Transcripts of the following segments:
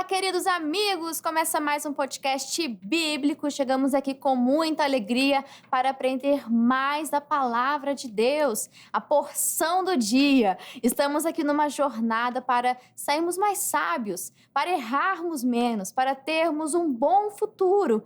queridos amigos! Começa mais um podcast bíblico. Chegamos aqui com muita alegria para aprender mais da palavra de Deus, a porção do dia. Estamos aqui numa jornada para sairmos mais sábios, para errarmos menos, para termos um bom futuro.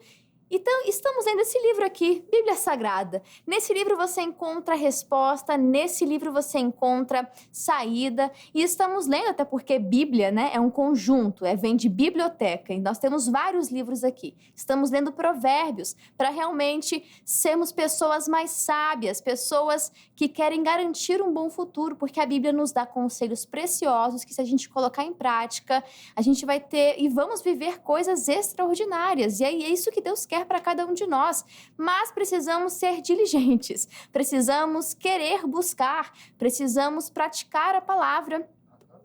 Então, estamos lendo esse livro aqui, Bíblia Sagrada. Nesse livro você encontra resposta, nesse livro você encontra saída. E estamos lendo, até porque Bíblia, né, é um conjunto, vem de biblioteca. E nós temos vários livros aqui. Estamos lendo Provérbios para realmente sermos pessoas mais sábias, pessoas que querem garantir um bom futuro, porque a Bíblia nos dá conselhos preciosos que, se a gente colocar em prática, a gente vai ter e vamos viver coisas extraordinárias. E aí é isso que Deus quer para cada um de nós, mas precisamos ser diligentes, precisamos querer buscar, precisamos praticar a palavra.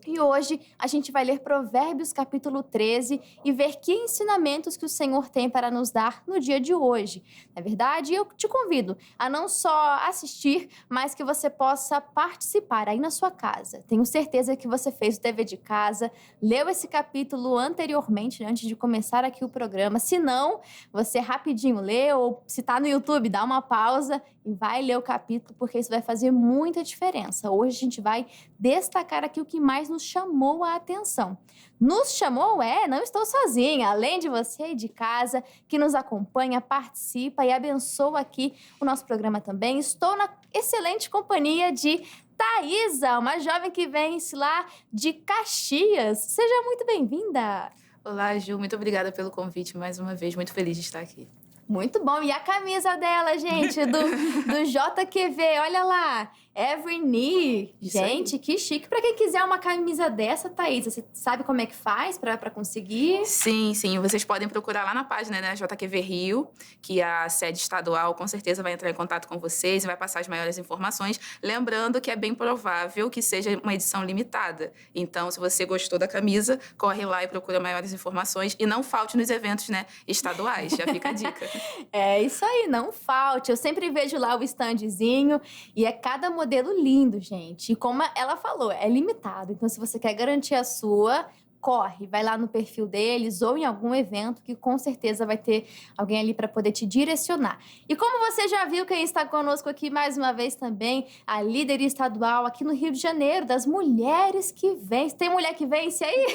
E hoje a gente vai ler Provérbios capítulo 13 e ver que ensinamentos que o Senhor tem para nos dar no dia de hoje. Na verdade, eu te convido a não só assistir, mas que você possa participar aí na sua casa. Tenho certeza que você fez o dever de casa, leu esse capítulo anteriormente, antes de começar aqui o programa. Se não, você rapidinho lê, ou se está no YouTube, dá uma pausa e vai ler o capítulo, porque isso vai fazer muita diferença. Hoje a gente vai destacar aqui o que mais nos chamou a atenção. Nos chamou, não estou sozinha. Além de você aí de casa, que nos acompanha, participa e abençoa aqui o nosso programa também, estou na excelente companhia de Thaisa, uma jovem que vem lá de Caxias. Seja muito bem-vinda. Olá, Ju. Muito obrigada pelo convite mais uma vez. Muito feliz de estar aqui. Muito bom. E a camisa dela, gente, do JQV, olha lá. Every Knee. Gente, que chique. Pra quem quiser uma camisa dessa, Thaís, você sabe como é que faz pra conseguir? Sim. Vocês podem procurar lá na página, né, JQV Rio, que a sede estadual com certeza vai entrar em contato com vocês e vai passar as maiores informações. Lembrando que é bem provável que seja uma edição limitada. Então, se você gostou da camisa, corre lá e procura maiores informações. E não falte nos eventos, né, estaduais. Já fica a dica. É isso aí, não falte. Eu sempre vejo lá o standzinho e é cada modelo lindo, gente. E como ela falou, é limitado. Então, se você quer garantir a sua, corre, vai lá no perfil deles ou em algum evento que com certeza vai ter alguém ali para poder te direcionar. E como você já viu, quem está conosco aqui mais uma vez também, a líder estadual aqui no Rio de Janeiro, das mulheres que vencem. Tem mulher que vence aí?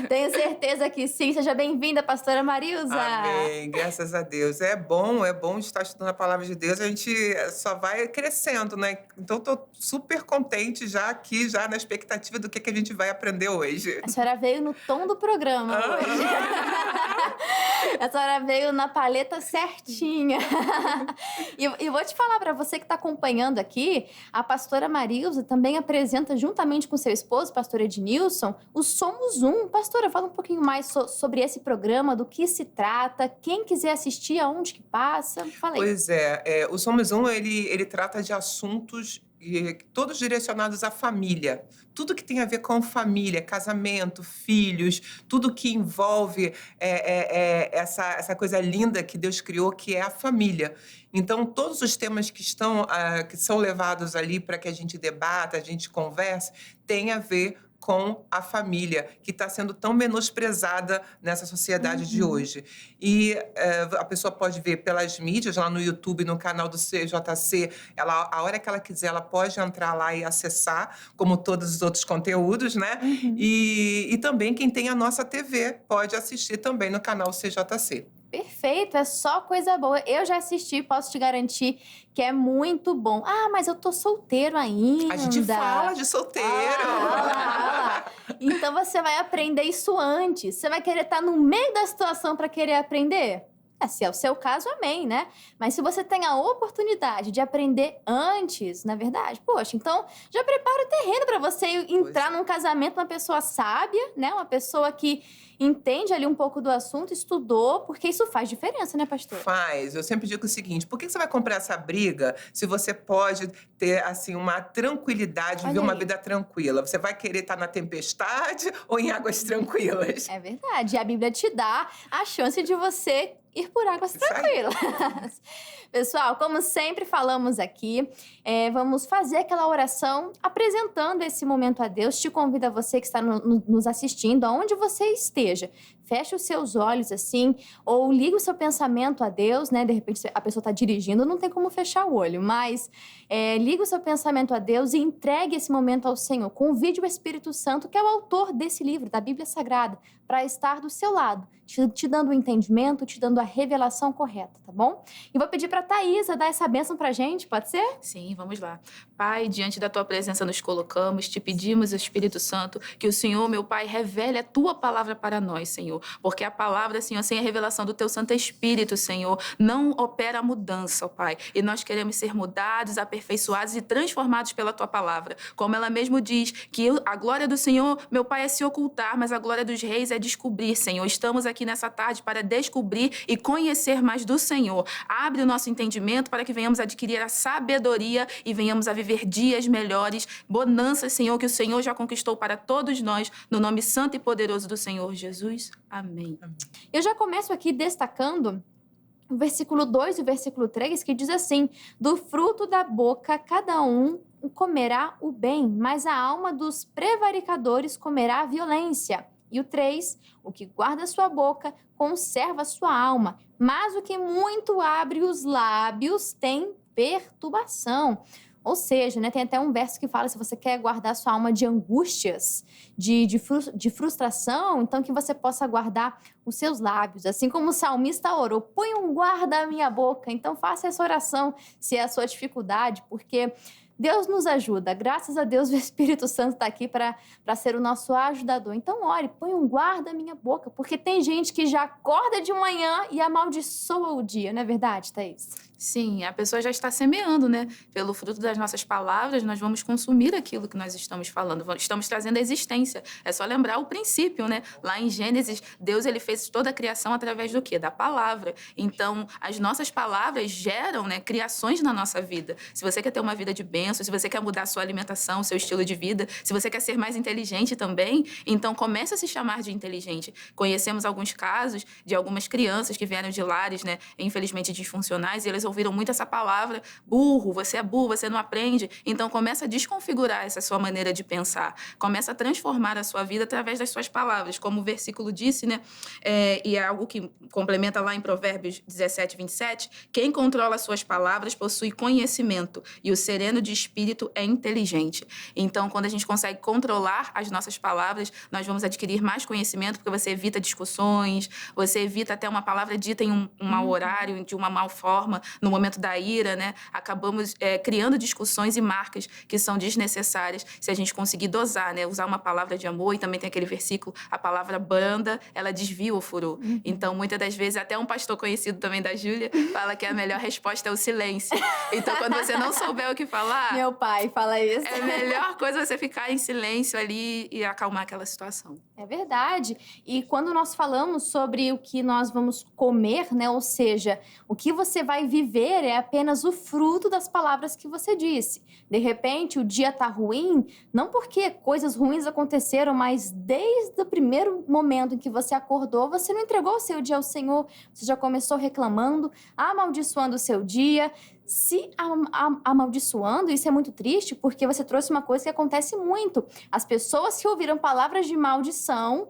Tenho certeza que sim. Seja bem-vinda, pastora Marilza. Amém, graças a Deus. É bom estar estudando a palavra de Deus, a gente só vai crescendo, né? Então, estou super contente já aqui, já na expectativa do que a gente vai aprender hoje. A senhora veio no tom do programa hoje. A senhora veio na paleta certinha. E vou te falar, para você que está acompanhando aqui, a pastora Marilza também apresenta, juntamente com seu esposo, pastor Ednilson, o Somos Um. Pastora, fala um pouquinho mais sobre esse programa, do que se trata, quem quiser assistir, aonde que passa, fala aí. Pois o Somos Um, ele trata de assuntos todos direcionados à família. Tudo que tem a ver com família, casamento, filhos, tudo que envolve essa coisa linda que Deus criou, que é a família. Então, todos os temas que são levados ali para que a gente debata, a gente converse, tem a ver com a família, que está sendo tão menosprezada nessa sociedade de hoje. E a pessoa pode ver pelas mídias, lá no YouTube, no canal do CJC, a hora que ela quiser, ela pode entrar lá e acessar, como todos os outros conteúdos, né? E também quem tem a nossa TV pode assistir também no canal CJC. Perfeito, é só coisa boa. Eu já assisti, posso te garantir que é muito bom. Ah, mas eu tô solteiro ainda. A gente fala de solteiro. Olha lá. Então você vai aprender isso antes. Você vai querer estar no meio da situação para querer aprender? Se é o seu caso, amém, né? Mas se você tem a oportunidade de aprender antes, na verdade, poxa, então já prepara o terreno para você entrar num casamento com uma pessoa sábia, né? Uma pessoa que entende ali um pouco do assunto, estudou, porque isso faz diferença, né, pastor? Faz. Eu sempre digo o seguinte, por que você vai comprar essa briga se você pode ter, assim, uma tranquilidade, viver uma vida tranquila? Você vai querer estar na tempestade ou em águas tranquilas? É verdade. E a Bíblia te dá a chance de você ir por águas tranquilas. Pessoal, como sempre falamos aqui, vamos fazer aquela oração apresentando esse momento a Deus. Te convido a você que está nos assistindo, aonde você esteja. Feche os seus olhos assim, ou liga o seu pensamento a Deus, né? De repente a pessoa está dirigindo, não tem como fechar o olho, mas liga o seu pensamento a Deus e entregue esse momento ao Senhor. Convide o Espírito Santo, que é o autor desse livro, da Bíblia Sagrada, para estar do seu lado, te dando o entendimento, te dando a revelação correta, tá bom? E vou pedir para a Thaisa dar essa bênção pra gente, pode ser? Sim, vamos lá. Pai, diante da tua presença nos colocamos, te pedimos, Espírito Santo, que o Senhor, meu Pai, revele a tua palavra para nós, Senhor. Porque a palavra, Senhor, sem a revelação do teu Santo Espírito, Senhor, não opera a mudança, ó Pai. E nós queremos ser mudados, aperfeiçoados e transformados pela tua palavra. Como ela mesmo diz, que a glória do Senhor, meu Pai, é se ocultar, mas a glória dos reis é descobrir, Senhor. Estamos aqui nessa tarde para descobrir e conhecer mais do Senhor. Abre o nosso entendimento para que venhamos adquirir a sabedoria e venhamos a viver dias melhores, bonanças, Senhor, que o Senhor já conquistou para todos nós, no nome santo e poderoso do Senhor Jesus. Amém. Eu já começo aqui destacando o versículo 2 e o versículo 3, que diz assim: do fruto da boca cada um comerá o bem, mas a alma dos prevaricadores comerá a violência. E o 3, o que guarda sua boca conserva sua alma, mas o que muito abre os lábios tem perturbação. Ou seja, né, tem até um verso que fala, se você quer guardar sua alma de angústias, de frustração, então que você possa guardar os seus lábios. Assim como o salmista orou, põe um guarda à minha boca. Então faça essa oração se é a sua dificuldade, porque Deus nos ajuda. Graças a Deus o Espírito Santo está aqui para ser o nosso ajudador. Então ore, põe um guarda à minha boca, porque tem gente que já acorda de manhã e amaldiçoa o dia, não é verdade, Thaís? Sim, a pessoa já está semeando, né? Pelo fruto das nossas palavras, nós vamos consumir aquilo que nós estamos falando. Estamos trazendo a existência. É só lembrar o princípio, né? Lá em Gênesis, Deus ele fez toda a criação através do quê? Da palavra. Então, as nossas palavras geram, né, criações na nossa vida. Se você quer ter uma vida de bênção, se você quer mudar a sua alimentação, seu estilo de vida, se você quer ser mais inteligente também, então comece a se chamar de inteligente. Conhecemos alguns casos de algumas crianças que vieram de lares, né, infelizmente disfuncionais, e elas ouviram muito essa palavra, burro, você não aprende. Então, começa a desconfigurar essa sua maneira de pensar. Começa a transformar a sua vida através das suas palavras. Como o versículo disse, né? E é algo que complementa lá em Provérbios 17, 27. Quem controla as suas palavras possui conhecimento e o sereno de espírito é inteligente. Então, quando a gente consegue controlar as nossas palavras, nós vamos adquirir mais conhecimento, porque você evita discussões, você evita até uma palavra dita em um mau horário, de uma mal forma, no momento da ira, né? Acabamos criando discussões e marcas que são desnecessárias se a gente conseguir dosar, né? Usar uma palavra de amor, e também tem aquele versículo, a palavra branda, ela desvia o furor. Então, muitas das vezes, até um pastor conhecido também da Júlia fala que a melhor resposta é o silêncio. Então, quando você não souber o que falar... Meu pai fala isso. É a melhor coisa você ficar em silêncio ali e acalmar aquela situação. É verdade. E quando nós falamos sobre o que nós vamos comer, né? Ou seja, o que você vai viver é apenas o fruto das palavras que você disse. De repente, o dia tá ruim, não porque coisas ruins aconteceram, mas desde o primeiro momento em que você acordou, você não entregou o seu dia ao Senhor, você já começou reclamando, amaldiçoando o seu dia, se amaldiçoando. Isso é muito triste, porque você trouxe uma coisa que acontece muito. As pessoas que ouviram palavras de maldição,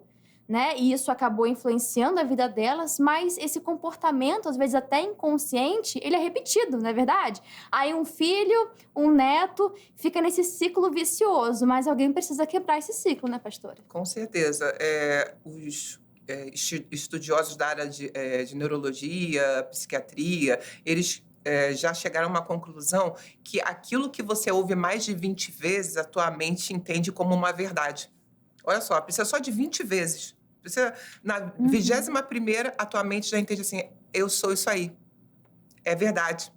né, e isso acabou influenciando a vida delas, mas esse comportamento, às vezes até inconsciente, ele é repetido, não é verdade? Aí um filho, um neto, fica nesse ciclo vicioso, mas alguém precisa quebrar esse ciclo, né, pastora? Com certeza. Os estudiosos da área de neurologia, psiquiatria, eles já chegaram a uma conclusão que aquilo que você ouve mais de 20 vezes, a tua mente entende como uma verdade. Olha só, precisa só de 20 vezes. Na 21ª, a tua mente já entende assim, eu sou isso aí. É verdade.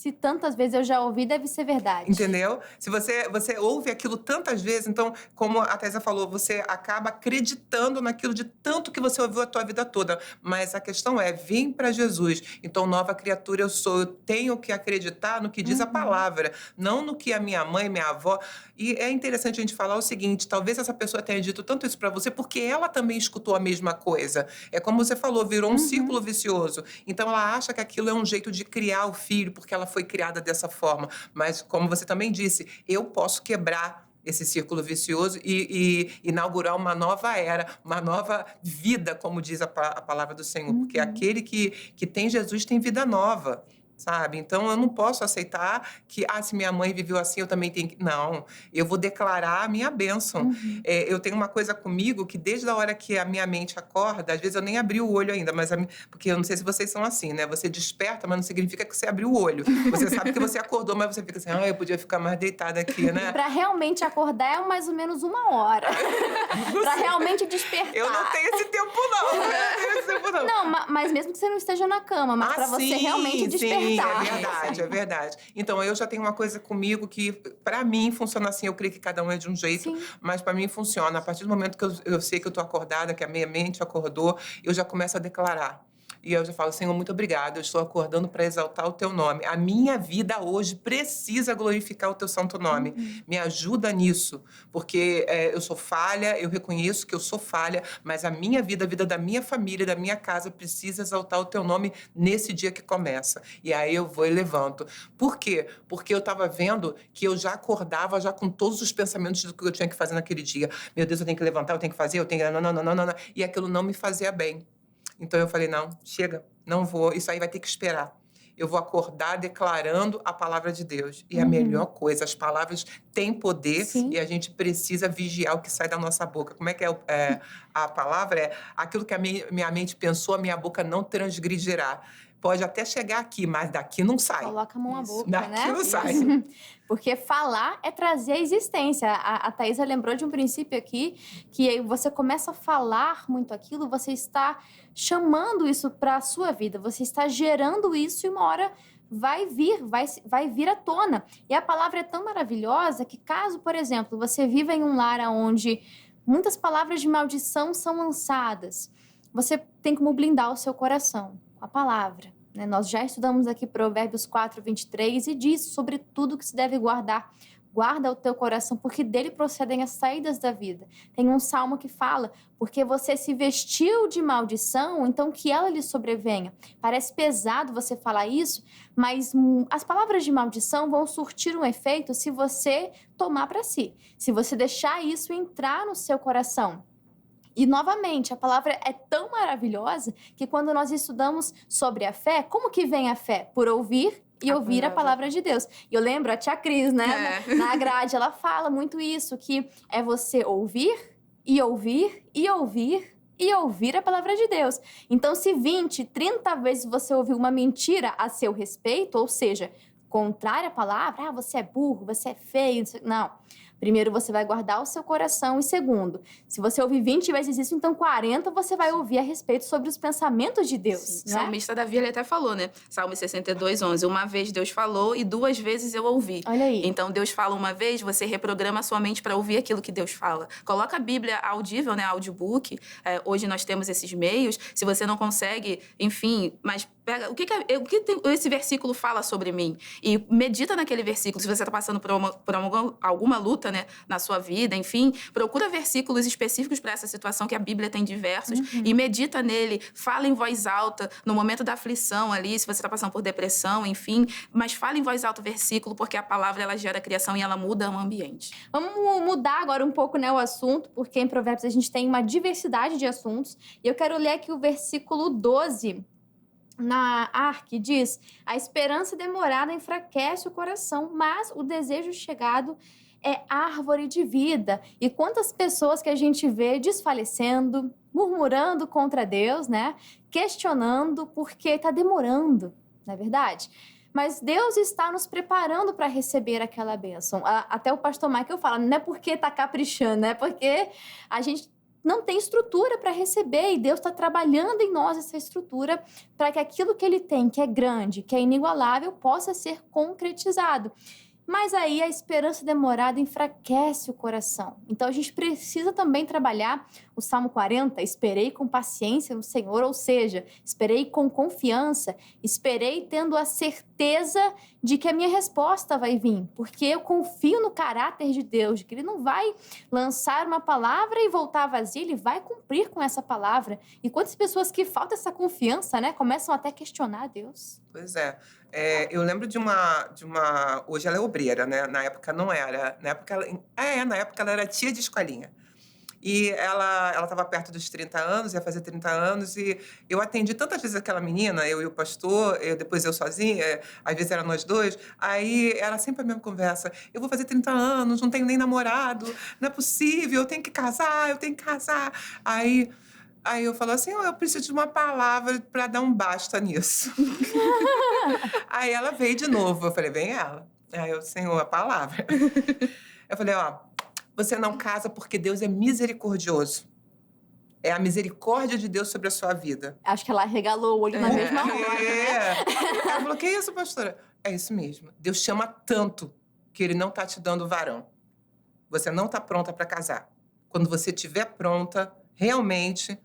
se tantas vezes eu já ouvi, deve ser verdade. Entendeu? Se você ouve aquilo tantas vezes, então, como a Thaisa falou, você acaba acreditando naquilo de tanto que você ouviu a tua vida toda. Mas a questão é, vim para Jesus. Então, nova criatura eu sou. Eu tenho que acreditar no que diz a palavra, não no que a minha mãe, minha avó... E é interessante a gente falar o seguinte, talvez essa pessoa tenha dito tanto isso para você porque ela também escutou a mesma coisa. É como você falou, virou um círculo vicioso. Então, ela acha que aquilo é um jeito de criar o filho, porque ela foi criada dessa forma. Mas, como você também disse, eu posso quebrar esse círculo vicioso e inaugurar uma nova era, uma nova vida, como diz a palavra do Senhor. Porque aquele que tem Jesus tem vida nova. Sabe? Então, eu não posso aceitar que, se minha mãe viveu assim, eu também tenho que... Não, eu vou declarar a minha bênção. Eu tenho uma coisa comigo que, desde a hora que a minha mente acorda, às vezes eu nem abri o olho ainda, mas porque eu não sei se vocês são assim, né? Você desperta, mas não significa que você abriu o olho. Você sabe que você acordou, mas você fica assim, eu podia ficar mais deitada aqui, né? Pra realmente acordar é mais ou menos 1 hora. Pra realmente despertar. Eu não tenho esse tempo, não. Eu não tenho esse tempo, não. Não, mas mesmo que você não esteja na cama, mas pra você realmente despertar. Sim, é verdade. Então, eu já tenho uma coisa comigo que, pra mim, funciona assim. Eu creio que cada um é de um jeito, mas pra mim funciona. A partir do momento que eu sei que eu tô acordada, que a minha mente acordou, eu já começo a declarar. E eu já falo, Senhor, muito obrigada, eu estou acordando para exaltar o teu nome. A minha vida hoje precisa glorificar o teu santo nome. Me ajuda nisso, porque eu sou falha, eu reconheço que eu sou falha, mas a minha vida, a vida da minha família, da minha casa, precisa exaltar o teu nome nesse dia que começa. E aí eu vou e levanto. Por quê? Porque eu estava vendo que eu já acordava já com todos os pensamentos do que eu tinha que fazer naquele dia. Meu Deus, eu tenho que levantar, eu tenho que fazer, eu tenho que... Não. E aquilo não me fazia bem. Então, eu falei, não, chega, não vou, isso aí vai ter que esperar. Eu vou acordar declarando a palavra de Deus. E a melhor coisa, as palavras têm poder e a gente precisa vigiar o que sai da nossa boca. Como é que é a palavra? É aquilo que a minha mente pensou, a minha boca não transgredirá. Pode até chegar aqui, mas daqui não sai. Coloca a mão na boca, daqui né? não sai. Porque falar é trazer a existência. A Thaisa lembrou de um princípio aqui, que você começa a falar muito aquilo, você está chamando isso para a sua vida, você está gerando isso e uma hora vai vir à tona. E a palavra é tão maravilhosa que caso, por exemplo, você viva em um lar onde muitas palavras de maldição são lançadas, você tem como blindar o seu coração com a palavra. Nós já estudamos aqui Provérbios 4:23 e diz sobre tudo que se deve guardar. Guarda o teu coração, porque dele procedem as saídas da vida. Tem um salmo que fala, porque você se vestiu de maldição, então que ela lhe sobrevenha. Parece pesado você falar isso, mas as palavras de maldição vão surtir um efeito se você tomar para si. Se você deixar isso entrar no seu coração. E, novamente, a palavra é tão maravilhosa que quando nós estudamos sobre a fé, como que vem a fé? Por ouvir e ouvir a palavra de Deus. E eu lembro a tia Cris, né? Na grade, ela fala muito isso, que é você ouvir e ouvir e ouvir e ouvir a palavra de Deus. Então, se 20, 30 vezes você ouvir uma mentira a seu respeito, ou seja, contrária à palavra, você é burro, você é feio, não. Primeiro, você vai guardar o seu coração. E segundo, se você ouvir 20 vezes isso, então 40 você vai ouvir a respeito sobre os pensamentos de Deus. Sim. Né? O salmista Davi, ele até falou, né? Salmo 62:11. Uma vez Deus falou e 2 vezes eu ouvi. Olha aí. Então, Deus fala uma vez, você reprograma a sua mente para ouvir aquilo que Deus fala. Coloca a Bíblia audível, né? Audiobook. Hoje nós temos esses meios. Se você não consegue, enfim, mas pega o que esse versículo fala sobre mim e medita naquele versículo. Se você está passando por alguma luta, né, na sua vida, enfim, procura versículos específicos para essa situação, que a Bíblia tem diversos, e medita nele, fala em voz alta no momento da aflição ali, se você está passando por depressão, enfim, mas fala em voz alta o versículo, porque a palavra ela gera criação e ela muda o ambiente. Vamos mudar agora um pouco, né, o assunto, porque em Provérbios a gente tem uma diversidade de assuntos, e eu quero ler aqui o versículo 12. Na Arque diz, a esperança demorada enfraquece o coração, mas o desejo chegado é árvore de vida. E quantas pessoas que a gente vê desfalecendo, murmurando contra Deus, né? Questionando porque está demorando, não é verdade? Mas Deus está nos preparando para receber aquela bênção. Até o pastor Michael fala, não é porque está caprichando, é porque a gente não tem estrutura para receber, e Deus está trabalhando em nós essa estrutura para que aquilo que Ele tem, que é grande, que é inigualável, possa ser concretizado. Mas aí a esperança demorada enfraquece o coração. Então a gente precisa também trabalhar o Salmo 40, esperei com paciência no Senhor, ou seja, esperei com confiança, esperei tendo a certeza de que a minha resposta vai vir, porque eu confio no caráter de Deus, de que Ele não vai lançar uma palavra e voltar vazio, Ele vai cumprir com essa palavra. E quantas pessoas que faltam essa confiança, né, começam até a questionar Deus. Pois é. Eu lembro de uma... Hoje ela é obreira, né? Na época não era. Na época ela era tia de escolinha. E ela estava perto dos 30 anos, ia fazer 30 anos, e eu atendi tantas vezes aquela menina, eu e o pastor, depois eu sozinha, às vezes era nós dois, aí era sempre a mesma conversa. Eu vou fazer 30 anos, não tenho nem namorado, não é possível, eu tenho que casar. Aí eu falo assim, eu preciso de uma palavra para dar um basta nisso. Aí ela veio de novo, eu falei, vem ela. Aí eu, Senhor, a palavra. Eu falei, você não casa porque Deus é misericordioso. É a misericórdia de Deus sobre a sua vida. Acho que ela regalou o olho na mesma hora, né? Ela falou, que isso, pastora? É isso mesmo. Deus te ama tanto que Ele não tá te dando varão. Você não tá pronta para casar. Quando você estiver pronta, realmente,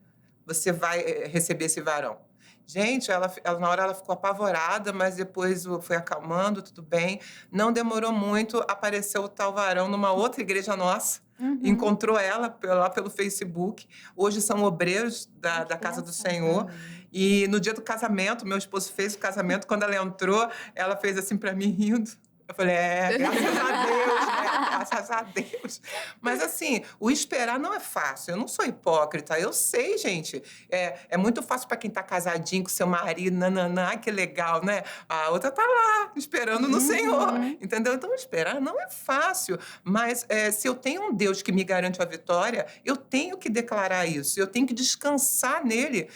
você vai receber esse varão. Gente, ela na hora ela ficou apavorada, mas depois foi acalmando, tudo bem. Não demorou muito, apareceu o tal varão numa outra igreja nossa. Encontrou ela lá pelo Facebook. Hoje são obreiros da Casa do Senhor. E no dia do casamento, meu esposo fez o casamento. Quando ela entrou, ela fez assim para mim, rindo. Eu falei, graças a Deus, né? Graças a Deus. Mas assim, o esperar não é fácil. Eu não sou hipócrita. Eu sei, gente. É muito fácil para quem tá casadinho com seu marido. Ai, que legal, né? A outra tá lá, esperando no Senhor. Entendeu? Então, esperar não é fácil. Mas se eu tenho um Deus que me garante a vitória, eu tenho que declarar isso. Eu tenho que descansar nele.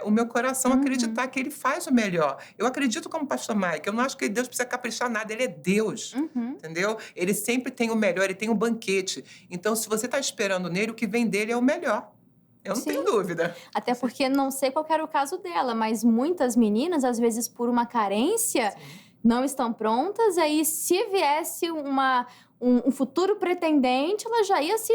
O meu coração acreditar que Ele faz o melhor. Eu acredito como pastor Mike. Eu não acho que Deus precisa caprichar nada. Ele é Deus. Entendeu? Ele sempre tem o melhor, ele tem um banquete. Então, se você está esperando nele, o que vem dele é o melhor. Eu não tenho dúvida. Até porque não sei qual era o caso dela, mas muitas meninas, às vezes por uma carência, não estão prontas. Aí, se viesse um futuro pretendente, ela já ia se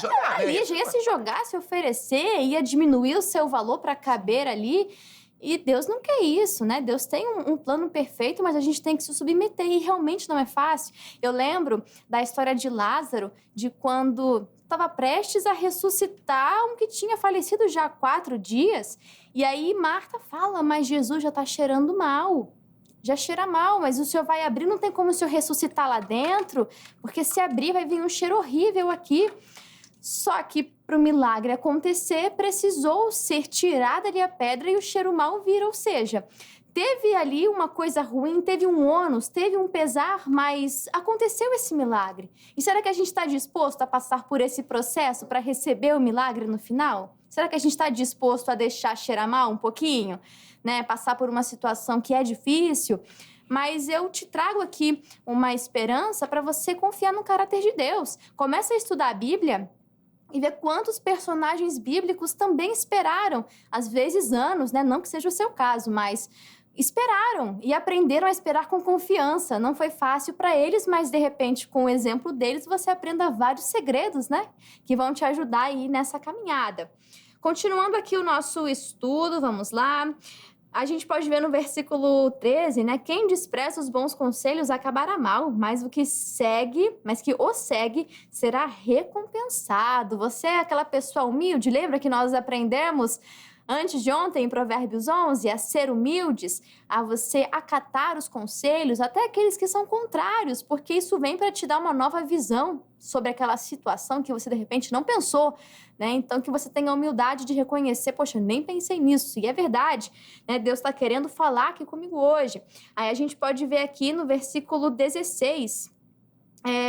jogar, né? Já ia se jogar, se oferecer, ia diminuir o seu valor para caber ali. E Deus não quer isso, né? Deus tem um plano perfeito, mas a gente tem que se submeter e realmente não é fácil. Eu lembro da história de Lázaro, de quando estava prestes a ressuscitar um que tinha falecido já há 4 dias. E aí Marta fala, mas Jesus já está cheirando mal. Já cheira mal, mas o senhor vai abrir, não tem como o senhor ressuscitar lá dentro, porque se abrir vai vir um cheiro horrível aqui. Só que para o milagre acontecer, precisou ser tirada ali a pedra e o cheiro mal vir. Ou seja, teve ali uma coisa ruim, teve um ônus, teve um pesar, mas aconteceu esse milagre. E será que a gente está disposto a passar por esse processo para receber o milagre no final? Será que a gente está disposto a deixar cheirar mal um pouquinho? Né? Passar por uma situação que é difícil? Mas eu te trago aqui uma esperança para você confiar no caráter de Deus. Começa a estudar a Bíblia e ver quantos personagens bíblicos também esperaram, às vezes anos, né? Não que seja o seu caso, mas esperaram e aprenderam a esperar com confiança. Não foi fácil para eles, mas de repente, com o exemplo deles, você aprenda vários segredos, né? Que vão te ajudar aí nessa caminhada. Continuando aqui o nosso estudo, vamos lá. A gente pode ver no versículo 13, né? Quem despreza os bons conselhos acabará mal, mas que o segue será recompensado. Você é aquela pessoa humilde? Lembra que nós aprendemos antes de ontem, em Provérbios 11, a ser humildes, a você acatar os conselhos, até aqueles que são contrários, porque isso vem para te dar uma nova visão sobre aquela situação que você, de repente, não pensou, né? Então, que você tenha a humildade de reconhecer, poxa, nem pensei nisso, e é verdade, né? Deus está querendo falar aqui comigo hoje. Aí a gente pode ver aqui no versículo 16,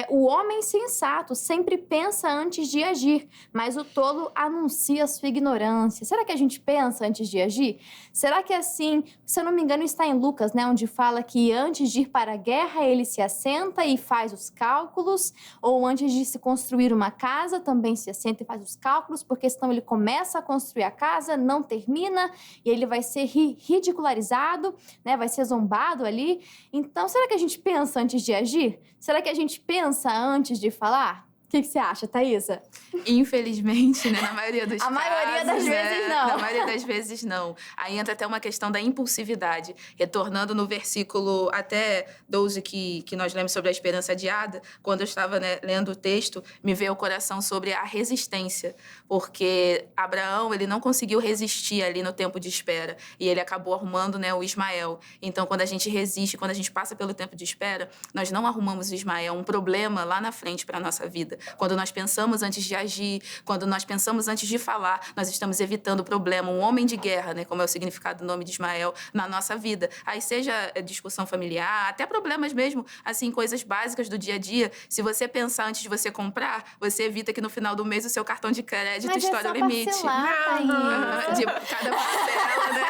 O homem sensato sempre pensa antes de agir, mas o tolo anuncia sua ignorância. Será que a gente pensa antes de agir? Será que assim, se eu não me engano, está em Lucas, né, onde fala que antes de ir para a guerra, ele se assenta e faz os cálculos, ou antes de se construir uma casa, também se assenta e faz os cálculos, porque senão ele começa a construir a casa, não termina, e ele vai ser ridicularizado, né, vai ser zombado ali. Então, será que a gente pensa antes de agir? Será que a gente pensa antes de falar? O que você acha, Thaísa? Infelizmente, né? Na maioria dos A maioria das vezes, não. Na maioria das vezes, não. Aí entra até uma questão da impulsividade. Retornando no versículo até 12 que nós lemos sobre a esperança adiada, quando eu estava, né, lendo o texto, me veio ao coração sobre a resistência. Porque Abraão, ele não conseguiu resistir ali no tempo de espera. E ele acabou arrumando, né, o Ismael. Então, quando a gente resiste, quando a gente passa pelo tempo de espera, nós não arrumamos o Ismael, um problema lá na frente para a nossa vida. Quando nós pensamos antes de agir, quando nós pensamos antes de falar, nós estamos evitando o problema, um homem de guerra, né, como é o significado do nome de Ismael, na nossa vida. Aí seja discussão familiar, até problemas mesmo, assim, coisas básicas do dia a dia. Se você pensar antes de você comprar, você evita que no final do mês o seu cartão de crédito estoure o limite. De cada parcela, né?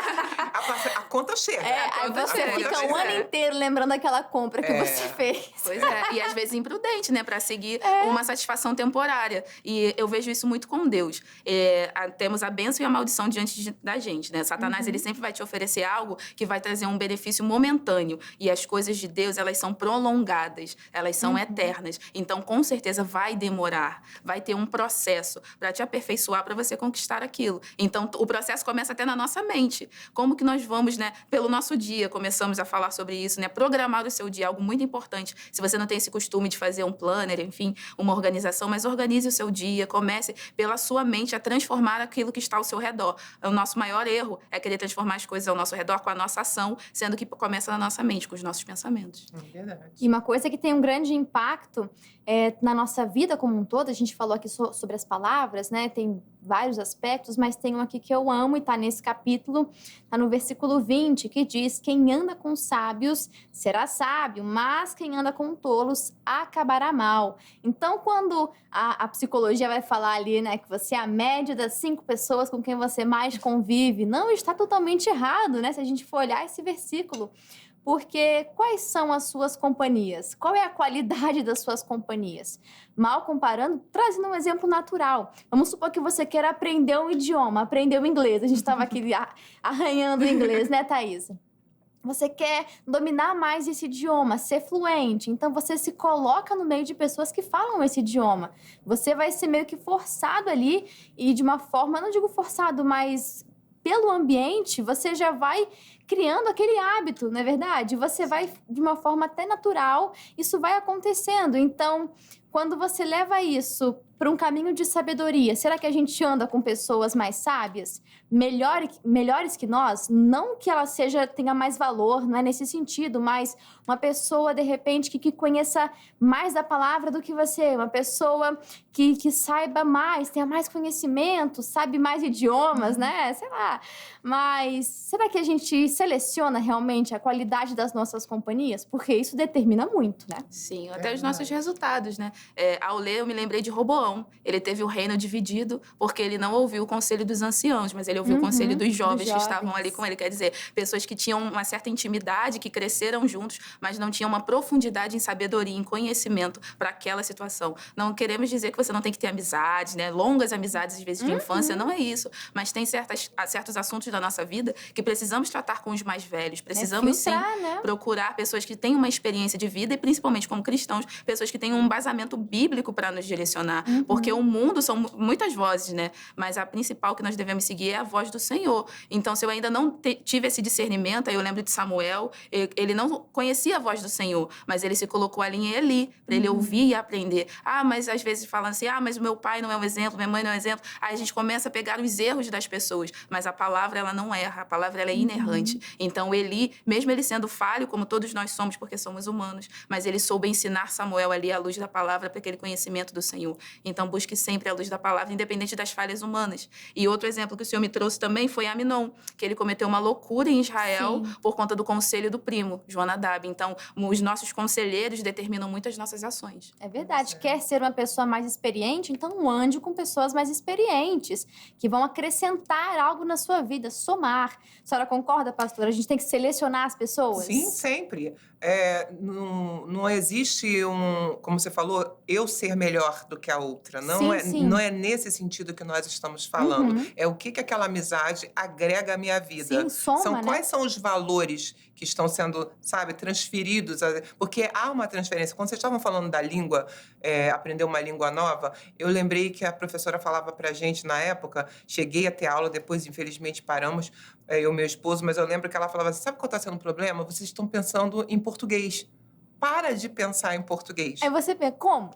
A conta chega. Aí você fica o ano inteiro lembrando daquela compra que você fez. Pois é, e às vezes imprudente, né, para seguir uma satisfação temporária. E eu vejo isso muito com Deus. Temos a bênção e a maldição diante da gente, né? Satanás, ele sempre vai te oferecer algo que vai trazer um benefício momentâneo. E as coisas de Deus, elas são prolongadas, elas são eternas. Então, com certeza, vai demorar. Vai ter um processo para te aperfeiçoar, para você conquistar aquilo. Então, o processo começa até na nossa mente. Como que nós vamos, né, pelo nosso dia, começamos a falar sobre isso, né? Programar o seu dia, algo muito importante. Se você não tem esse costume de fazer um planner, enfim, uma organização, mas organize o seu dia, comece pela sua mente a transformar aquilo que está ao seu redor. O nosso maior erro é querer transformar as coisas ao nosso redor com a nossa ação, sendo que começa na nossa mente, com os nossos pensamentos. Verdade. E uma coisa que tem um grande impacto na nossa vida como um todo, a gente falou aqui sobre as palavras, né? Tem vários aspectos, mas tem um aqui que eu amo e está nesse capítulo, está no versículo 20, que diz: quem anda com sábios será sábio, mas quem anda com tolos acabará mal. Então, quando a psicologia vai falar ali, né, que você é a média das 5 pessoas com quem você mais convive, não está totalmente errado, né, se a gente for olhar esse versículo. Porque quais são as suas companhias? Qual é a qualidade das suas companhias? Mal comparando, trazendo um exemplo natural. Vamos supor que você queira aprender um idioma, aprender o inglês. A gente estava aqui arranhando o inglês, né, Thaísa? Você quer dominar mais esse idioma, ser fluente. Então, você se coloca no meio de pessoas que falam esse idioma. Você vai ser meio que forçado ali e de uma forma, não digo forçado, mas pelo ambiente, você já vai criando aquele hábito, não é verdade? Você vai, de uma forma até natural, isso vai acontecendo. Então, quando você leva isso para um caminho de sabedoria, será que a gente anda com pessoas mais sábias? Melhores que nós? Não que ela tenha mais valor, não é nesse sentido, mas uma pessoa, de repente, que conheça mais da palavra do que você, uma pessoa que saiba mais, tenha mais conhecimento, sabe mais idiomas, né? Sei lá. Mas será que a gente seleciona realmente a qualidade das nossas companhias? Porque isso determina muito, né? Sim, até os nossos resultados, né? Ao ler, eu me lembrei de Roboão. Ele teve o reino dividido porque ele não ouviu o conselho dos anciãos, mas ele ouviu o conselho dos jovens que estavam ali com ele. Quer dizer, pessoas que tinham uma certa intimidade, que cresceram juntos, mas não tinham uma profundidade em sabedoria, em conhecimento para aquela situação. Não queremos dizer que você não tem que ter amizades, né? Longas amizades, às vezes, de infância, não é isso. Mas tem certos assuntos da nossa vida que precisamos tratar com os mais velhos. Precisamos, filtrar, sim, né? procurar pessoas que têm uma experiência de vida e, principalmente como cristãos, pessoas que têm um embasamento bíblico para nos direcionar. Porque o mundo são muitas vozes, né? Mas a principal que nós devemos seguir é a voz do Senhor. Então, se eu ainda não tive esse discernimento, aí eu lembro de Samuel, ele não conhecia a voz do Senhor, mas ele se colocou ali em Eli, para ele ouvir e aprender. Mas às vezes falam assim, mas o meu pai não é um exemplo, minha mãe não é um exemplo. Aí a gente começa a pegar os erros das pessoas, mas a palavra, ela não erra, a palavra, ela é inerrante. Então, Eli, mesmo ele sendo falho, como todos nós somos, porque somos humanos, mas ele soube ensinar Samuel ali à luz da palavra palavra, para aquele conhecimento do Senhor. Então, busque sempre a luz da palavra, independente das falhas humanas. E outro exemplo que o Senhor me trouxe também foi Aminon, que ele cometeu uma loucura em Israel por conta do conselho do primo, Jonadab. Então, os nossos conselheiros determinam muito as nossas ações. É verdade. Quer ser uma pessoa mais experiente? Então ande com pessoas mais experientes, que vão acrescentar algo na sua vida, somar. A senhora concorda, pastora? A gente tem que selecionar as pessoas? Sim, sempre. Não existe como você falou, eu ser melhor do que a outra. Não é nesse sentido que nós estamos falando. É o que aquela amizade agrega à minha vida. Sim, soma, Quais são os valores que estão sendo, sabe, transferidos. Porque há uma transferência. Quando vocês estavam falando da língua, aprender uma língua nova, eu lembrei que a professora falava pra gente na época, cheguei a ter aula, depois infelizmente paramos, eu e meu esposo, mas eu lembro que ela falava assim, sabe qual está sendo o problema? Vocês estão pensando em português. Para de pensar em português. Aí você pensa, como?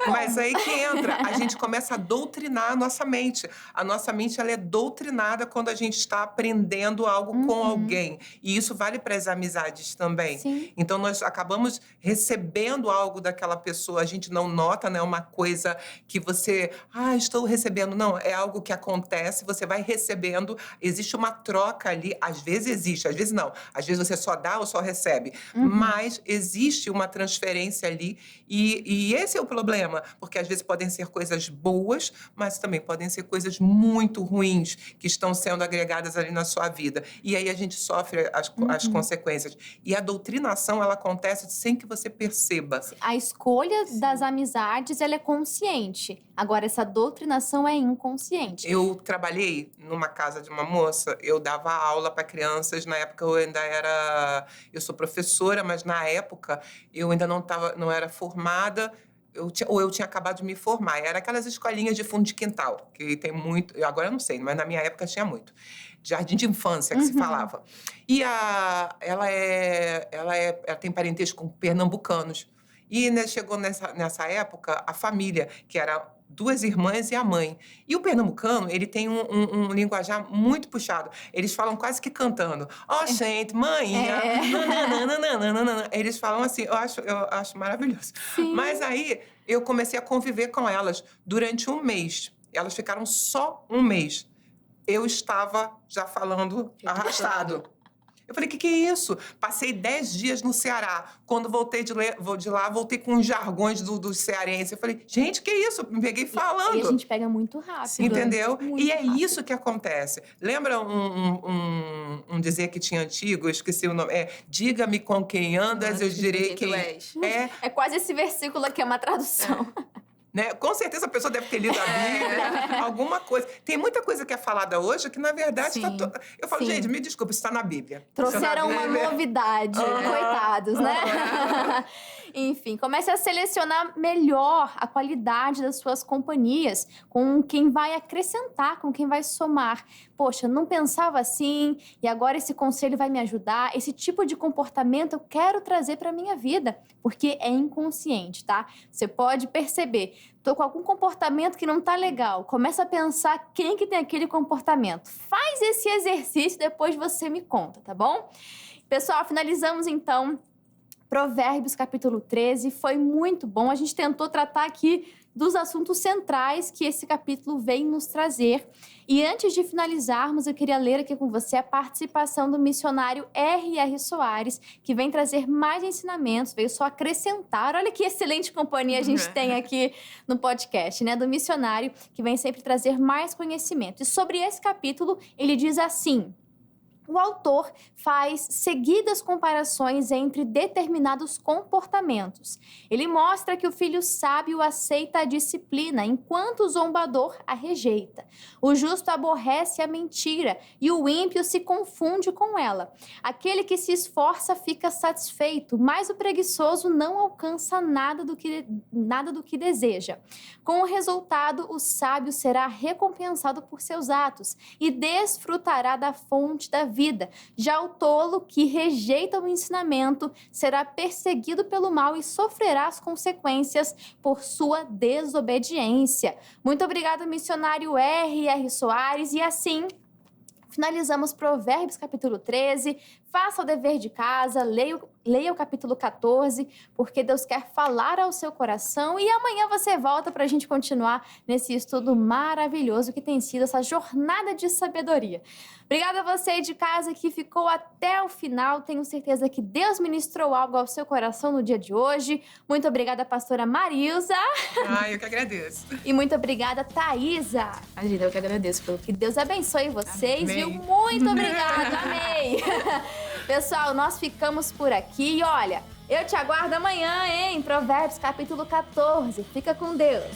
Mas aí que entra, a gente começa a doutrinar a nossa mente. A nossa mente, ela é doutrinada quando a gente está aprendendo algo com alguém. E isso vale para as amizades também. Sim. Então, nós acabamos recebendo algo daquela pessoa. A gente não nota, não é uma coisa que você... estou recebendo. Não, é algo que acontece, você vai recebendo. Existe uma troca ali. Às vezes existe, às vezes não. Às vezes você só dá ou só recebe. Mas existe uma transferência ali e esse é o problema, porque às vezes podem ser coisas boas, mas também podem ser coisas muito ruins que estão sendo agregadas ali na sua vida. E aí a gente sofre as consequências. E a doutrinação, ela acontece sem que você perceba. A escolha das amizades, ela é consciente. Agora, essa doutrinação é inconsciente. Eu trabalhei numa casa de uma moça, eu dava aula para crianças, na época eu sou professora, mas na época eu ainda não era formada, eu tinha acabado de me formar. Era aquelas escolinhas de fundo de quintal, que tem muito, agora eu não sei, mas na minha época tinha muito. Jardim de infância, que se falava. E ela tem parentesco com pernambucanos. E chegou nessa época a família, que era 2 irmãs e a mãe. E o pernambucano, ele tem um linguajar muito puxado. Eles falam quase que cantando. Gente, manhinha. Nananana. Eles falam assim, eu acho maravilhoso. Sim. Mas aí, eu comecei a conviver com elas durante 1 mês. Elas ficaram só 1 mês. Eu estava já falando arrastado. Eu falei, que é isso? Passei 10 dias no Ceará. Quando voltei de lá, voltei com os jargões do cearense. Eu falei, gente, que é isso? Me peguei falando. E a gente pega muito rápido. Entendeu? Muito e é rápido. isso que acontece. Lembra um dizer que tinha antigo? Eu esqueci o nome. Diga-me com quem andas, eu direi quem és. É quase esse versículo aqui, é uma tradução. Né? Com certeza a pessoa deve ter lido a Bíblia, alguma coisa. Tem muita coisa que é falada hoje que, na verdade, eu falo, gente, me desculpa, isso está na Bíblia. Trouxeram uma novidade, coitados, né? Enfim, comece a selecionar melhor a qualidade das suas companhias, com quem vai acrescentar, com quem vai somar. Poxa, não pensava assim, e agora esse conselho vai me ajudar. Esse tipo de comportamento eu quero trazer para minha vida, porque é inconsciente, tá? Você pode perceber, tô com algum comportamento que não tá legal. Começa a pensar quem que tem aquele comportamento. Faz esse exercício, depois você me conta, tá bom? Pessoal, finalizamos então Provérbios capítulo 13, foi muito bom. A gente tentou tratar aqui dos assuntos centrais que esse capítulo vem nos trazer. E antes de finalizarmos, eu queria ler aqui com você a participação do missionário R.R. Soares, que vem trazer mais ensinamentos, veio só acrescentar. Olha que excelente companhia a gente tem aqui no podcast, né? Do missionário, que vem sempre trazer mais conhecimento. E sobre esse capítulo, ele diz assim: o autor faz seguidas comparações entre determinados comportamentos. Ele mostra que o filho sábio aceita a disciplina, enquanto o zombador a rejeita. O justo aborrece a mentira e o ímpio se confunde com ela. Aquele que se esforça fica satisfeito, mas o preguiçoso não alcança nada do que deseja. Com o resultado, o sábio será recompensado por seus atos e desfrutará da fonte da vida. Já o tolo que rejeita o ensinamento será perseguido pelo mal e sofrerá as consequências por sua desobediência. Muito obrigada, missionário R.R. Soares. E assim finalizamos Provérbios capítulo 13. faça o dever de casa, leia o capítulo 14, porque Deus quer falar ao seu coração. E amanhã você volta para a gente continuar nesse estudo maravilhoso que tem sido essa jornada de sabedoria. Obrigada a você de casa que ficou até o final. Tenho certeza que Deus ministrou algo ao seu coração no dia de hoje. Muito obrigada, pastora Marilza. Eu que agradeço. E muito obrigada, Thaisa. Imagina, eu que agradeço pelo Que Deus abençoe vocês, Amém. viu? Muito obrigada, amém. Pessoal, nós ficamos por aqui e olha, eu te aguardo amanhã, hein? Provérbios capítulo 14. Fica com Deus.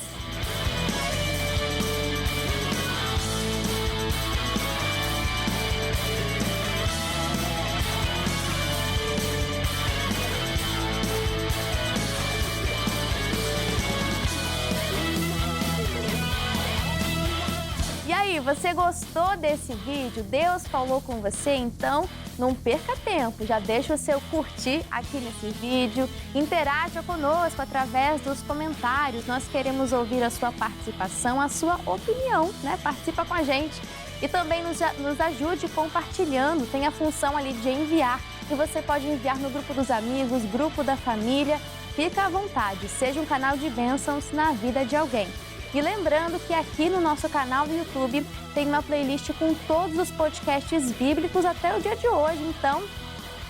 E aí, você gostou desse vídeo? Deus falou com você? Então, não perca tempo. Já deixa o seu curtir aqui nesse vídeo. Interaja conosco através dos comentários. Nós queremos ouvir a sua participação, a sua opinião, né? Participa com a gente. E também nos ajude compartilhando. Tem a função ali de enviar. E você pode enviar no grupo dos amigos, grupo da família. Fica à vontade. Seja um canal de bênçãos na vida de alguém. E lembrando que aqui no nosso canal do YouTube tem uma playlist com todos os podcasts bíblicos até o dia de hoje. Então,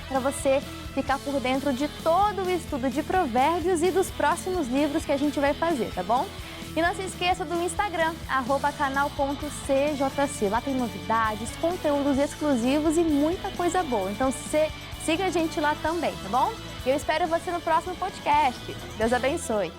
para você ficar por dentro de todo o estudo de Provérbios e dos próximos livros que a gente vai fazer, tá bom? E não se esqueça do Instagram, @canal.cjc. Lá tem novidades, conteúdos exclusivos e muita coisa boa. Então, siga a gente lá também, tá bom? E eu espero você no próximo podcast. Deus abençoe.